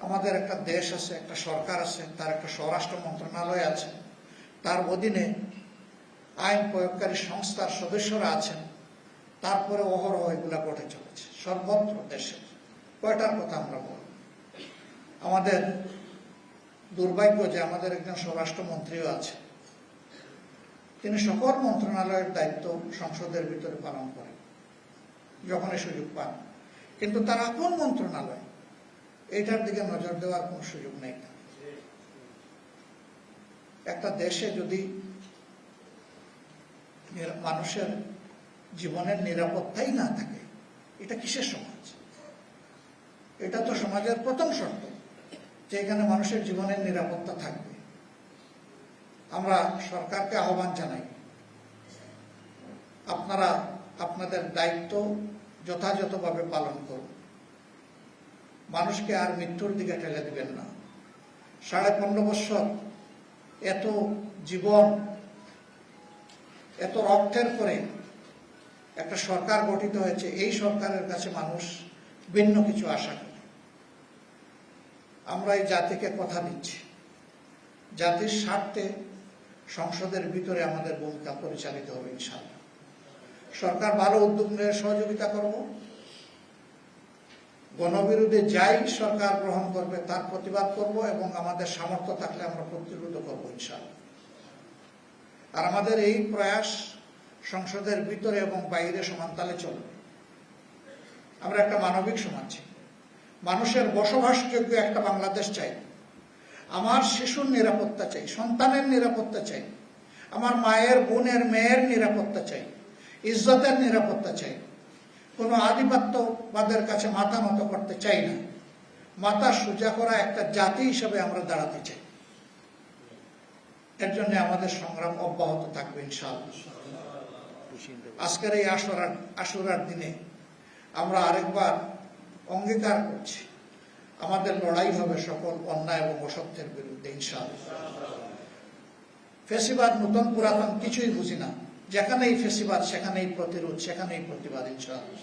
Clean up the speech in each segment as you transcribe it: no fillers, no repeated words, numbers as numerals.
আমাদের একটা দেশ আছে, একটা সরকার আছে, তার একটা স্বরাষ্ট্র মন্ত্রণালয় আছে, তার অধীনে আইন প্রয়োগকারী সংস্থার সদস্যরা আছেন, তারপরে অহরহ এগুলা ঘটে চলেছে সর্বত্র দেশে। কয়টার কথা আমরা বলব? আমাদের দুর্ভাগ্য যে আমাদের একজন স্বরাষ্ট্রমন্ত্রীও আছে, তিনি সকল মন্ত্রণালয়ের দায়িত্ব সংসদের ভিতরে পালন করেন যখনই সুযোগ পান, কিন্তু তার আপন মন্ত্রণালয় এইটার দিকে নজর দেওয়ার কোন সুযোগ নেই। একটা দেশে যদি মানুষের জীবনের নিরাপত্তাই না থাকে, এটা কিসের সমাজ? এটা তো সমাজের প্রথম শর্ত যে এখানে মানুষের জীবনের নিরাপত্তা থাকবে। আমরা সরকারকে আহ্বান জানাই, আপনারা আপনাদের দায়িত্ব যথাযথভাবে পালন করুন, মানুষকে আর মৃত্যুর দিকে ঠেলে দিবেন না। 15.5 বছর এত জীবন, এত রক্তের পরে একটা সরকার গঠিত হয়েছে, এই সরকারের কাছে মানুষ ভিন্ন কিছু আশা করে। আমরা এই জাতিকে কথা দিচ্ছি, জাতির স্বার্থে সংসদের ভিতরে আমাদের ভূমিকা পরিচালিত হবে ইনশাআল্লাহ। সরকার ভালো উদ্যোগ নিয়ে সহযোগিতা করব, গণবিরোধী যাই সরকার গ্রহণ করবে তার প্রতিবাদ করব, এবং আমাদের সামর্থ্য থাকলে আমরা প্রতিরোধ করব ইনশাআল্লাহ। আর আমাদের এই প্রয়াস সংসদের ভিতরে এবং বাইরে সমানতালে চলবে। আমরা একটা মানবিক সমাজ চাই, মানুষের বসবাসযোগ্য একটা বাংলাদেশ চাই। আমার শিশুর নিরাপত্তা চাই, সন্তানের নিরাপত্তা চাই, আমার মায়ের, বোনের, মেয়ের নিরাপত্তা চাই, ইজ্জতের নিরাপত্তা চাই। কোনো আধিপত্যবাদের কাছে মাথা নত করতে চাই না। মাথা সোজা করা একটা জাতি হিসেবে আমরা দাঁড়াতে চাই। এর জন্য আমাদের সংগ্রাম অব্যাহত থাকবে ইনশাআল্লাহ। আজকের এই আশুরার দিনে আমরা আরেকবার অঙ্গীকার করছি, আমাদের লড়াই হবে সকল অন্যায় এবং অসত্যের বিরুদ্ধে ইনশাআল্লাহ। ফেসিবাদ নতুন পুরাতন কিছুই বুঝি না, যেখানেই ফেসিবাদ সেখানেই প্রতিরোধ, সেখানেই প্রতিবাদ ইনশাআল্লাহ।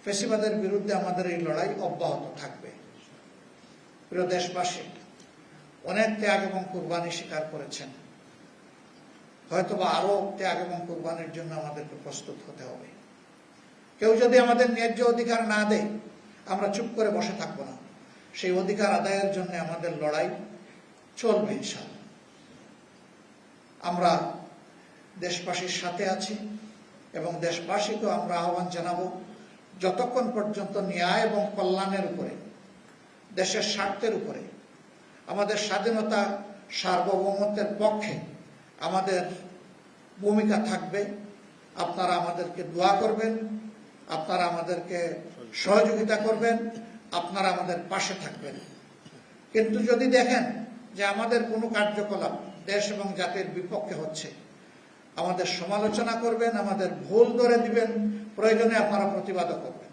ফেসিবাদের বিরুদ্ধে আমাদের এই লড়াই অব্যাহত থাকবে। প্রিয় দেশবাসী, অনেক ত্যাগ এবং কুরবানি স্বীকার করেছেন, হয়তোবা আরো ত্যাগ এবং কুরবানির জন্য আমাদেরকে প্রস্তুত হতে হবে। কেউ যদি আমাদের ন্যায্য অধিকার না দেয়, আমরা চুপ করে বসে থাকবো না। সেই অধিকার আদায়ের জন্য আমাদের লড়াই চলবে ইনশাআল্লাহ। আমরা দেশবাসীর সাথে আছি এবং দেশবাসীকেও আমরা আহ্বান জানাবো, যতক্ষণ পর্যন্ত ন্যায় এবং কল্যাণের উপরে, দেশের স্বার্থের উপরে, আমাদের স্বাধীনতা সার্বভৌমত্বের পক্ষে আমাদের ভূমিকা থাকবে, আপনারা আমাদেরকে দোয়া করবেন, আপনারা আমাদেরকে সহযোগিতা করবেন, আপনারা আমাদের পাশে থাকবেন। কিন্তু যদি দেখেন যে আমাদের কোনো কার্যকলাপ দেশ এবং জাতির বিপক্ষে হচ্ছে, আমাদের সমালোচনা করবেন, আমাদের ভুল ধরে দিবেন, প্রয়োজনে আপনারা প্রতিবাদও করবেন।